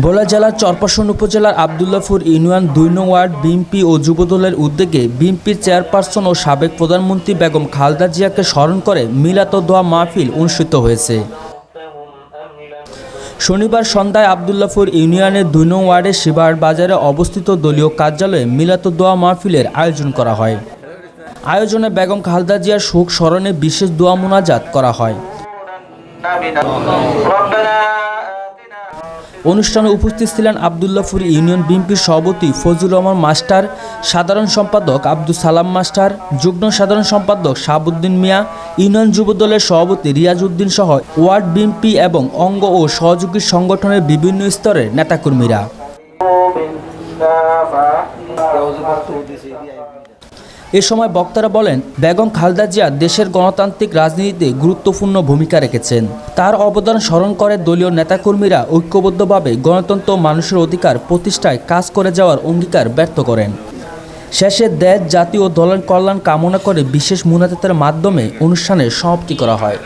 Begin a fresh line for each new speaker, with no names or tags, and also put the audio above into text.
ভোলা জেলার চরপাশন উপজেলার আবদুল্লাপুর ইউনিয়ন ২ নং ওয়ার্ড বিএনপি ও যুবদলের উদ্যোগে বিএনপির চেয়ারপারসন ও সাবেক প্রধানমন্ত্রী বেগম খালেদা জিয়াকে স্মরণ করে মিলাদ ও দোয়া মাহফিল অনুষ্ঠিত হয়েছে। শনিবার সন্ধ্যায় আবদুল্লাপুর ইউনিয়নের ২ নং ওয়ার্ডের শিবাহাট বাজারে অবস্থিত দলীয় কার্যালয়ে মিলাদ ও দোয়া মাহফিলের আয়োজন করা হয়। আয়োজনে বেগম খালেদা জিয়ার শোক স্মরণে বিশেষ দোয়া মোনাজাত করা হয়। অনুষ্ঠানে উপস্থিত ছিলেন আবদুল্লাপুর ইউনিয়ন বিএনপির সভাপতি ফজলুর রহমান মাস্টার, সাধারণ সম্পাদক আব্দুল সালাম মাস্টার, যুগ্ম সাধারণ সম্পাদক শাহাবুদ্দিন মিয়া, ইউনিয়ন যুবদলের সভাপতি রিয়াজ উদ্দিন সহ ওয়ার্ড বিএনপি এবং অঙ্গ ও সহযোগী সংগঠনের বিভিন্ন স্তরের নেতাকর্মীরা। এ সময় বক্তারা বলেন, বেগম খালেদা জিয়া দেশের গণতান্ত্রিক রাজনীতিতে গুরুত্বপূর্ণ ভূমিকা রেখেছেন। তার অবদান স্মরণ করে দলীয় নেতাকর্মীরা ঐক্যবদ্ধভাবে গণতন্ত্র ও মানুষের অধিকার প্রতিষ্ঠায় কাজ করে যাওয়ার অঙ্গীকার ব্যক্ত করেন। শেষে দেশ, জাতি ও দলের কল্যাণ কামনা করে বিশেষ মোনাজাতের মাধ্যমে অনুষ্ঠানের সমাপ্তি করা হয়।